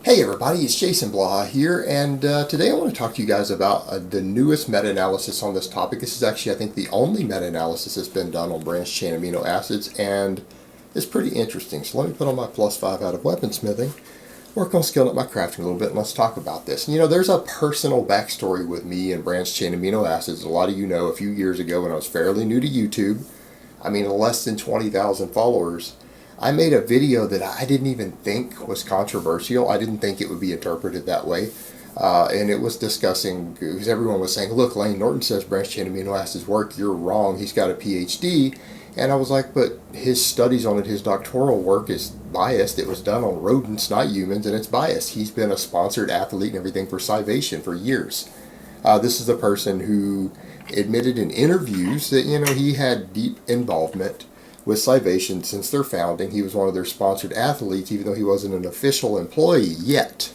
Hey everybody, it's Jason Blaha here, and today I want to talk to you guys about the newest meta-analysis on this topic. This is actually, I think, the only meta-analysis that's been done on branched chain amino acids, and it's pretty interesting. So let me put on my +5 out of weaponsmithing, work on skilling up my crafting a little bit, and let's talk about this. You know, there's a personal backstory with me and branched chain amino acids. A lot of you know a few years ago when I was fairly new to YouTube, less than 20,000 followers, I made a video that I didn't even think was controversial. I didn't think it would be interpreted that way. And it was discussing, because everyone was saying, look, Layne, Norton says branched chain amino acids work. You're wrong. He's got a PhD. And I was like, but his studies on it, his doctoral work is biased. It was done on rodents, not humans, and it's biased. He's been a sponsored athlete and everything for Scivation for years. This is the person who admitted in interviews that, he had deep involvement with Scivation since their founding. He was one of their sponsored athletes, even though he wasn't an official employee yet.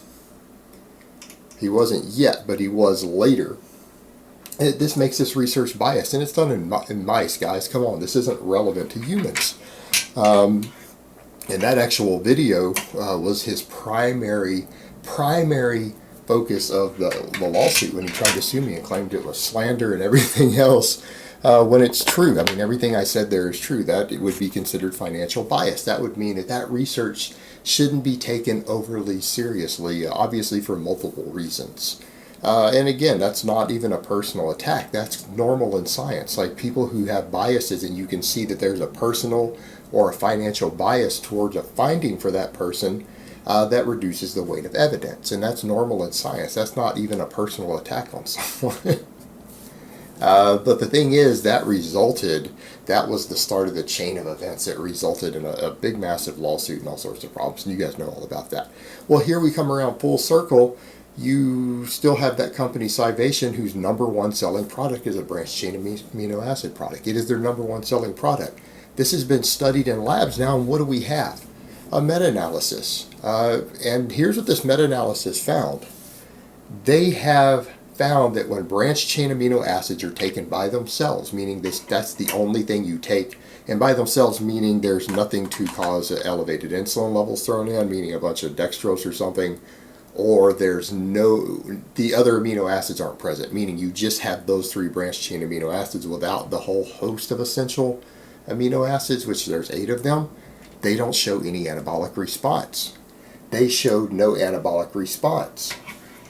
He wasn't yet, but he was later. This makes this research biased, and it's done in mice, guys. Come on, this isn't relevant to humans. And that actual video was his primary focus of the lawsuit when he tried to sue me and claimed it was slander and everything else. When it's true, everything I said there is true. That it would be considered financial bias. That would mean that research shouldn't be taken overly seriously, obviously for multiple reasons. And again, that's not even a personal attack. That's normal in science. Like people who have biases, and you can see that there's a personal or a financial bias towards a finding for that person, that reduces the weight of evidence. And that's normal in science. That's not even a personal attack on someone. But the thing is, that was the start of the chain of events that resulted in a big, massive lawsuit and all sorts of problems. And you guys know all about that. Well, here we come around full circle. You still have that company, Scivation, whose number one selling product is a branched chain amino acid product. It is their number one selling product. This has been studied in labs now, and what do we have? A meta-analysis. And here's what this meta-analysis found. They have found that when branched chain amino acids are taken by themselves, meaning that's the only thing you take, and by themselves meaning there's nothing to cause elevated insulin levels thrown in, meaning a bunch of dextrose or something, or the other amino acids aren't present, meaning you just have those three branched chain amino acids without the whole host of essential amino acids, which there's 8 of them. They don't show any anabolic response. They showed no anabolic response.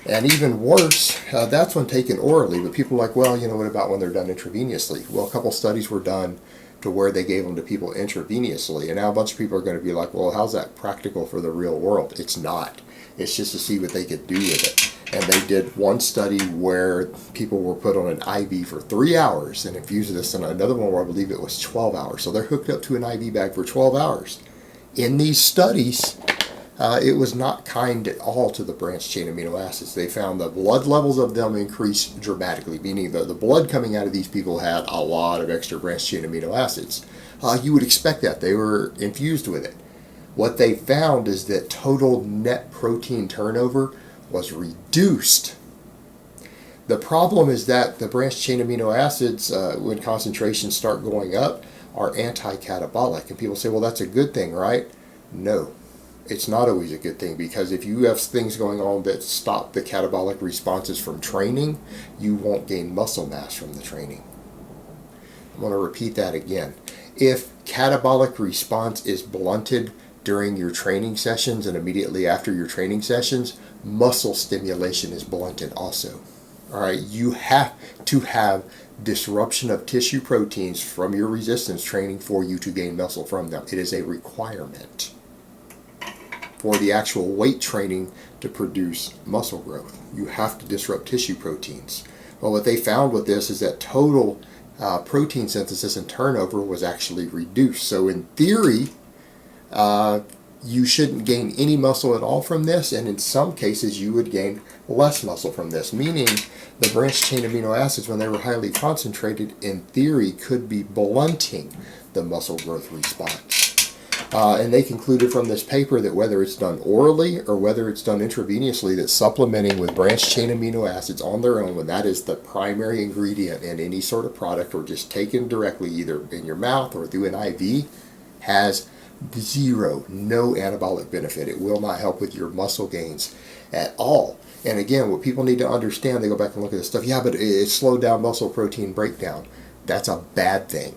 And even worse, that's when taken orally. But people are like, well, what about when they're done intravenously? Well, a couple studies were done to where they gave them to people intravenously. And now a bunch of people are going to be like, well, how's that practical for the real world? It's not. It's just to see what they could do with it. And they did one study where people were put on an IV for 3 hours and infused this, and another one where I believe it was 12 hours. So they're hooked up to an IV bag for 12 hours. In these studies, it was not kind at all to the branched chain amino acids. They found the blood levels of them increased dramatically, meaning the blood coming out of these people had a lot of extra branched chain amino acids. You would expect that. They were infused with it. What they found is that total net protein turnover was reduced. The problem is that the branched chain amino acids, when concentrations start going up, are anti-catabolic. And people say, well, that's a good thing, right? No. It's not always a good thing, because if you have things going on that stop the catabolic responses from training, you won't gain muscle mass from the training. I'm going to repeat that again. If catabolic response is blunted during your training sessions and immediately after your training sessions, muscle stimulation is blunted also. All right, you have to have disruption of tissue proteins from your resistance training for you to gain muscle from them. It is a requirement for the actual weight training to produce muscle growth. You have to disrupt tissue proteins. Well, what they found with this is that total protein synthesis and turnover was actually reduced. So in theory, you shouldn't gain any muscle at all from this, and in some cases you would gain less muscle from this, meaning the branched chain amino acids, when they were highly concentrated, in theory could be blunting the muscle growth response. And they concluded from this paper that whether it's done orally or whether it's done intravenously, that supplementing with branched chain amino acids on their own, when that is the primary ingredient in any sort of product, or just taken directly either in your mouth or through an IV, has Zero, no anabolic benefit. It will not help with your muscle gains at all. And again, what people need to understand, they go back and look at this stuff, yeah, but it slowed down muscle protein breakdown. That's a bad thing.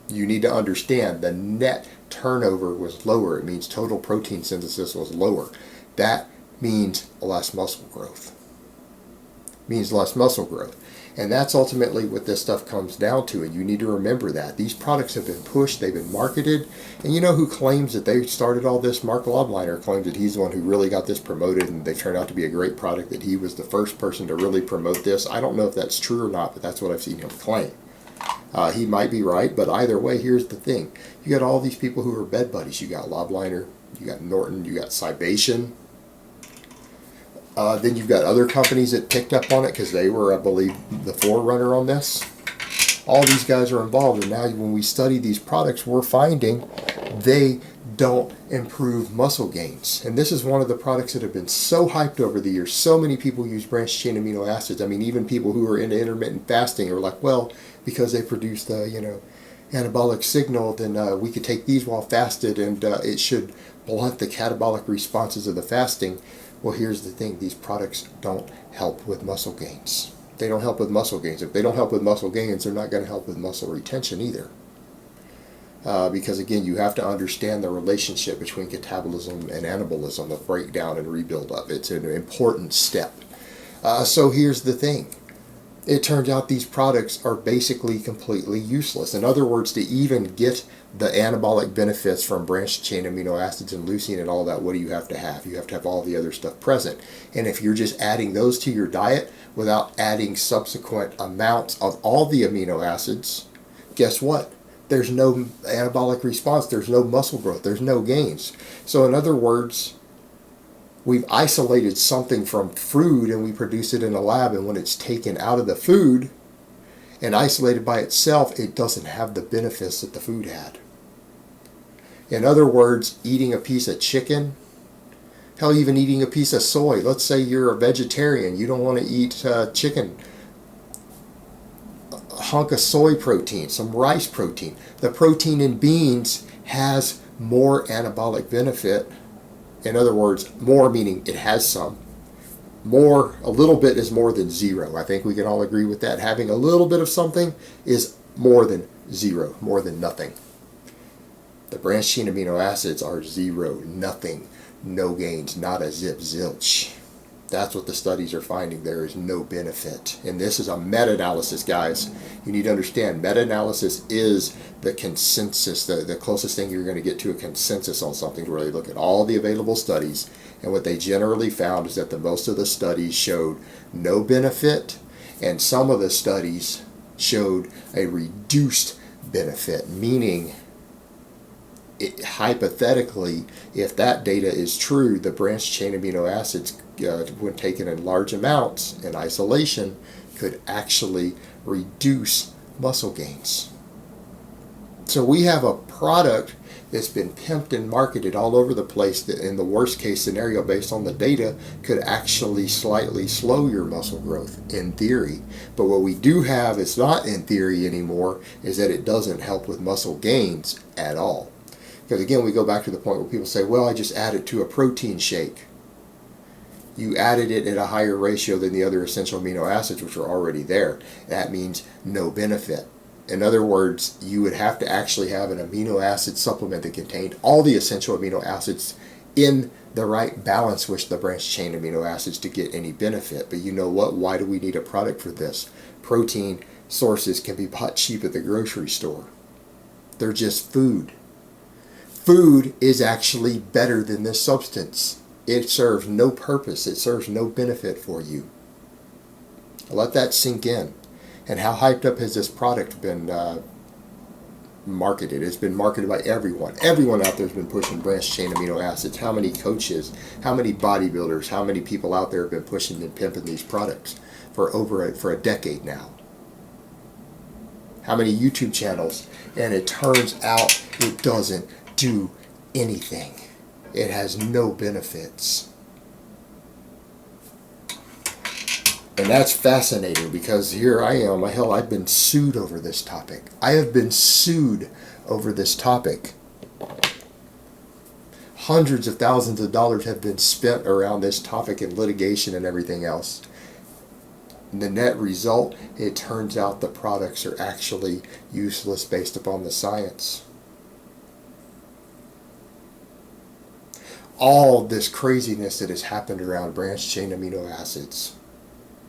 You need to understand the net turnover was lower. It means total protein synthesis was lower. That means less muscle growth. Means less muscle growth. And that's ultimately what this stuff comes down to, and you need to remember that. These products have been pushed, they've been marketed, and you know who claims that they started all this? Mark Lobliner claims that he's the one who really got this promoted, and they turned out to be a great product, that he was the first person to really promote this. I don't know if that's true or not, but that's what I've seen him claim. He might be right, but either way, here's the thing. You got all these people who are bed buddies. You got Lobliner, you got Norton, you got Scivation. Then you've got other companies that picked up on it because they were, I believe, the forerunner on this. All these guys are involved, and now when we study these products, we're finding they don't improve muscle gains. And this is one of the products that have been so hyped over the years. So many people use branched chain amino acids. I mean, even people who are into intermittent fasting are like, well, because they produce the, anabolic signal, then we could take these while fasted, and it should blunt the catabolic responses of the fasting. Well, here's the thing. These products don't help with muscle gains. They don't help with muscle gains. If they don't help with muscle gains, they're not going to help with muscle retention either. Because, again, you have to understand the relationship between catabolism and anabolism, the breakdown and rebuild up. It's an important step. So here's the thing. It turns out these products are basically completely useless. In other words, to even get the anabolic benefits from branched chain amino acids and leucine and all that, what do you have to have? You have to have all the other stuff present. And if you're just adding those to your diet without adding subsequent amounts of all the amino acids, guess what? There's no anabolic response. There's no muscle growth. There's no gains. So in other words, we've isolated something from food and we produce it in a lab, and when it's taken out of the food and isolated by itself, it doesn't have the benefits that the food had. In other words, eating a piece of chicken, hell, even eating a piece of soy. Let's say you're a vegetarian, you don't want to eat chicken. A hunk of soy protein, some rice protein. The protein in beans has more anabolic benefit. In other words, more meaning it has some. More, a little bit is more than zero. I think we can all agree with that. Having a little bit of something is more than zero, more than nothing. The branched chain amino acids are zero, nothing, no gains, not a zip zilch. That's what the studies are finding. There is no benefit. And this is a meta-analysis, guys. You need to understand, meta-analysis is the consensus, the closest thing you're going to get to a consensus on something, where they look at all the available studies. And what they generally found is that the most of the studies showed no benefit, and some of the studies showed a reduced benefit, meaning hypothetically, if that data is true, the branched chain amino acids, when taken in large amounts in isolation, could actually reduce muscle gains. So we have a product that's been pimped and marketed all over the place that, in the worst case scenario, based on the data, could actually slightly slow your muscle growth in theory. But what we do have, it's not in theory anymore, is that it doesn't help with muscle gains at all. Because again, we go back to the point where people say, well, I just add it to a protein shake. You added it at a higher ratio than the other essential amino acids, which are already there. That means no benefit. In other words, you would have to actually have an amino acid supplement that contained all the essential amino acids in the right balance with the branched chain amino acids to get any benefit. But you know what? Why do we need a product for this? Protein sources can be bought cheap at the grocery store. They're just food. Food is actually better than this substance. It serves no purpose. It serves no benefit for you. Let that sink in. And how hyped up has this product been marketed? It's been marketed by everyone. Everyone out there has been pushing branched chain amino acids. How many coaches, how many bodybuilders, how many people out there have been pushing and pimping these products for a decade now? How many YouTube channels? And it turns out it doesn't do anything. It has no benefits. And that's fascinating, because here I am, hell, I've been sued over this topic. I have been sued over this topic. hundreds of thousands of dollars have been spent around this topic in litigation and everything else. And the net result, it turns out the products are actually useless based upon the science. All this craziness that has happened around branched chain amino acids,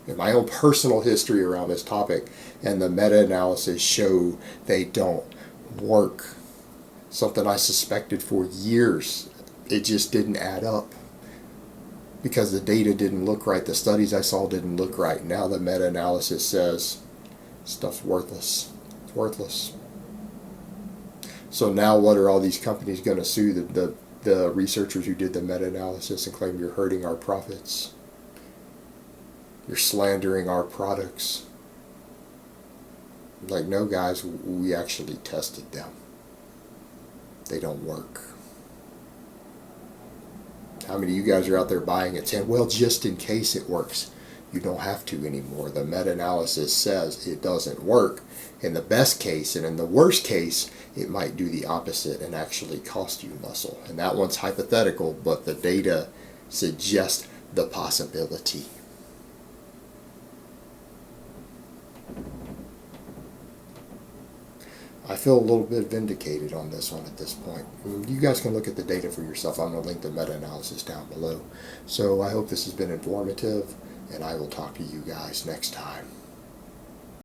and my own personal history around this topic, and the meta-analysis show they don't work. Something I suspected for years. It just didn't add up because the data didn't look right. The studies I saw didn't look right. Now the meta-analysis says stuff's worthless. It's worthless. So now what are all these companies going to sue the researchers who did the meta-analysis and claim you're hurting our profits? You're slandering our products. Like, no guys, we actually tested them. They don't work. How many of you guys are out there buying it saying, well, just in case it works? You don't have to anymore. The meta-analysis says it doesn't work. In the best case, and in the worst case, it might do the opposite and actually cost you muscle. And that one's hypothetical, but the data suggests the possibility. I feel a little bit vindicated on this one at this point. You guys can look at the data for yourself. I'm going to link the meta-analysis down below. So I hope this has been informative, and I will talk to you guys next time.